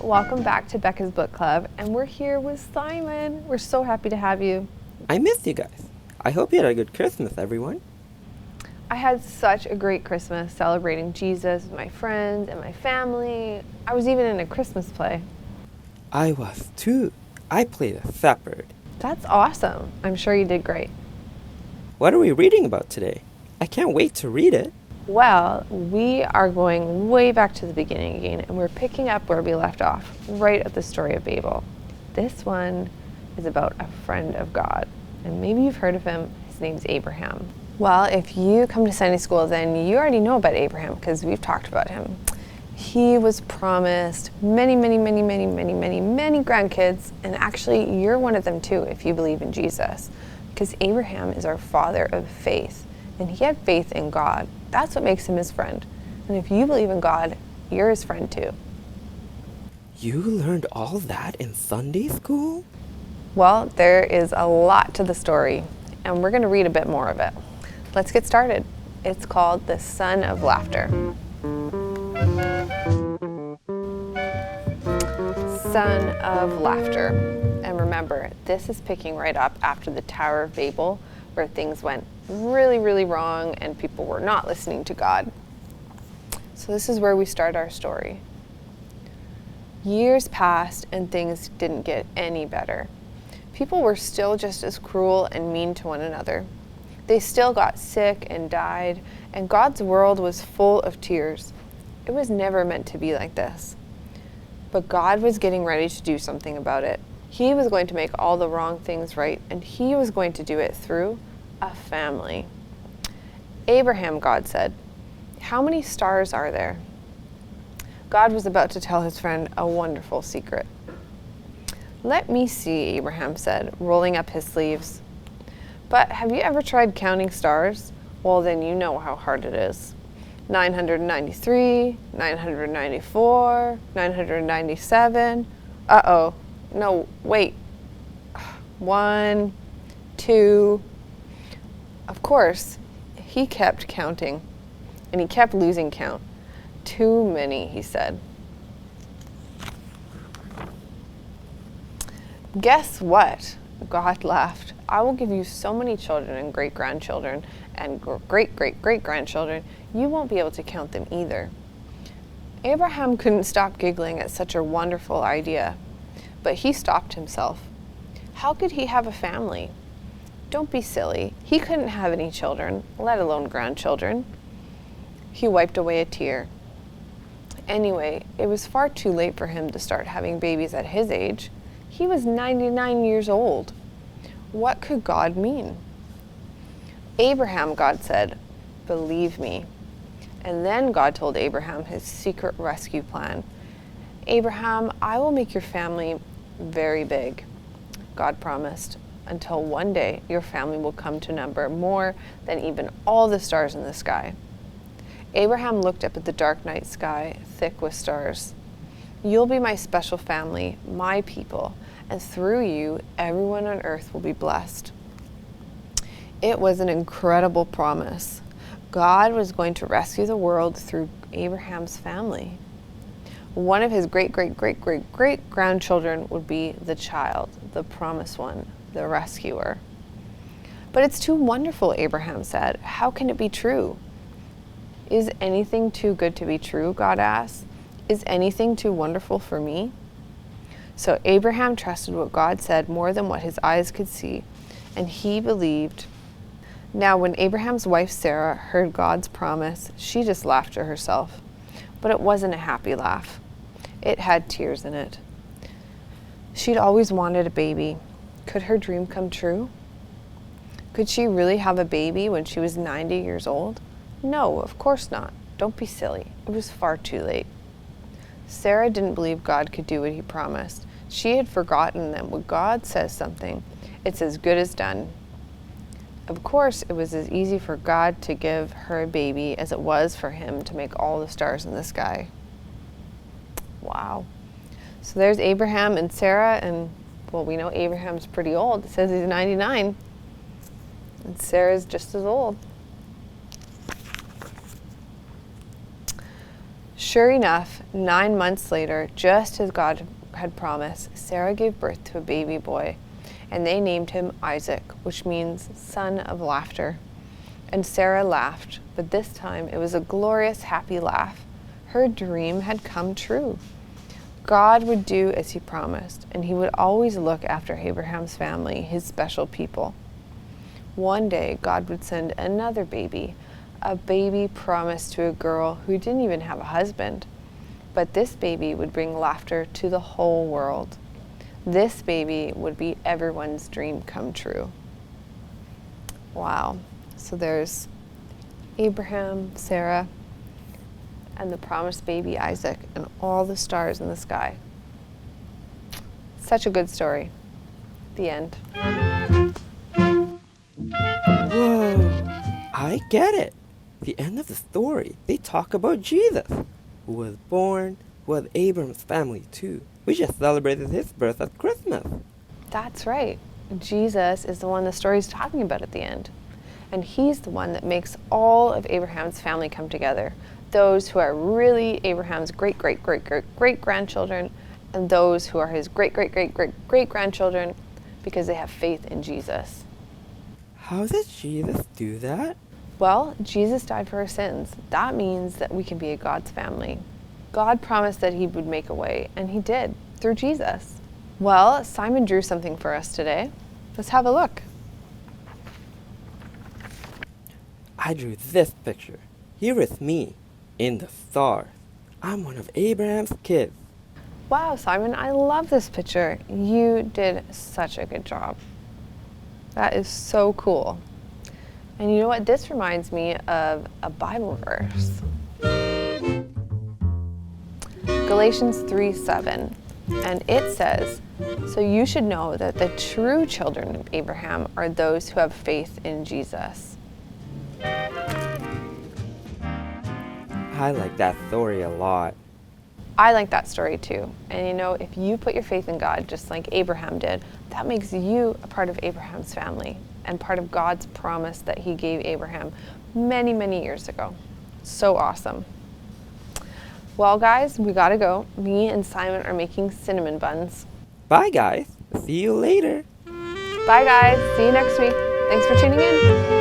welcome back to Bekah's Book Club, and we're here with Simon. We're so happy to have you. I missed you guys. I hope you had a good Christmas, everyone. I had such a great Christmas celebrating Jesus with my friends and my family. I was even in a Christmas play. I was too. I played a shepherd. That's awesome. I'm sure you did great. What are we reading about today? I can't wait to read it. Well, we are going way back to the beginning again, and we're picking up where we left off, right at the story of Babel. This one is about a friend of God, and maybe you've heard of him. His name's Abraham. Well, if you come to Sunday school, then you already know about Abraham because we've talked about him. He was promised many grandkids, and actually you're one of them too if you believe in Jesus, because Abraham is our father of faith, and he had faith in God. That's what makes him his friend. And if you believe in God, you're his friend too. You learned all that in Sunday school? Well, there is a lot to the story, and we're going to read a bit more of it. Let's get started. It's called The Son of Laughter. Son of Laughter. And remember, this is picking right up after the Tower of Babel, where things went really wrong and people were not listening to God. So this is where we start our story. Years passed and things didn't get any better. People were still just as cruel and mean to one another. They still got sick and died, and God's world was full of tears. It was never meant to be like this. But God was getting ready to do something about it. He was going to make all the wrong things right, and he was going to do it through a family. Abraham, God said, "How many stars are there?" God was about to tell his friend a wonderful secret. "Let me see," Abraham said, rolling up his sleeves. "But have you ever tried counting stars? Well, then you know how hard it is. 993, 994, 997. Uh-oh. No, wait. 1, 2. Of course, he kept counting, and he kept losing count. "Too many," he said. "Guess what?" God laughed. "I will give you so many children and great-grandchildren and great-great-great-grandchildren, you won't be able to count them either." Abraham couldn't stop giggling at such a wonderful idea, but he stopped himself. How could he have a family? Don't be silly. He couldn't have any children, let alone grandchildren. He wiped away a tear. Anyway, it was far too late for him to start having babies at his age. He was 99 years old. What could God mean? "Abraham," God said, "believe me." And then God told Abraham his secret rescue plan. "Abraham, I will make your family very big," God promised, "until one day your family will come to number more than even all the stars in the sky." Abraham looked up at the dark night sky, thick with stars. "You'll be my special family, my people, and through you, everyone on earth will be blessed." It was an incredible promise. God was going to rescue the world through Abraham's family. One of his great-great-great-great-grandchildren would be the child, the promised one, the rescuer. "But it's too wonderful," Abraham said. "How can it be true?" "Is anything too good to be true?" God asked. "Is anything too wonderful for me?" So Abraham trusted what God said more than what his eyes could see, and he believed. Now, when Abraham's wife Sarah heard God's promise, she just laughed to herself. But it wasn't a happy laugh. It had tears in it. She'd always wanted a baby. Could her dream come true? Could she really have a baby when she was 90 years old? No, of course not. Don't be silly. It was far too late. Sarah didn't believe God could do what he promised. She had forgotten that when God says something, it's as good as done. Of course, it was as easy for God to give her a baby as it was for him to make all the stars in the sky. Wow. So there's Abraham and Sarah, and well, we know Abraham's pretty old. It says he's 99, and Sarah's just as old. Sure enough, 9 months later, just as God had promised, Sarah gave birth to a baby boy, and they named him Isaac, which means son of laughter. And Sarah laughed, but this time it was a glorious, happy laugh. Her dream had come true. God would do as he promised, and he would always look after Abraham's family, his special people. One day, God would send another baby, a baby promised to a girl who didn't even have a husband. But this baby would bring laughter to the whole world. This baby would be everyone's dream come true. Wow. So there's Abraham, Sarah, and the promised baby Isaac, and all the stars in the sky. Such a good story. The end. Whoa, I get it. The end of the story, they talk about Jesus, who was born, who was Abraham's family too. We just celebrated his birth at Christmas. That's right. Jesus is the one the story's talking about at the end. And he's the one that makes all of Abraham's family come together. Those who are really Abraham's great-great-great-great-great-grandchildren, and those who are his great-great-great-great-great-grandchildren, because they have faith in Jesus. How did Jesus do that? Well, Jesus died for our sins. That means that we can be a God's family. God promised that he would make a way, and he did, through Jesus. Well, Simon drew something for us today. Let's have a look. I drew this picture. Here is me, in the stars. I'm one of Abraham's kids. Wow, Simon, I love this picture. You did such a good job. That is so cool. And you know what? This reminds me of a Bible verse. Galatians 3:7. And it says, "So you should know that the true children of Abraham are those who have faith in Jesus." I like that story a lot. I like that story too. And you know, if you put your faith in God, just like Abraham did, that makes you a part of Abraham's family and part of God's promise that he gave Abraham many, many years ago. So awesome. Well, guys, we gotta go. Me and Simon are making cinnamon buns. Bye, guys. See you later. Bye, guys. See you next week. Thanks for tuning in.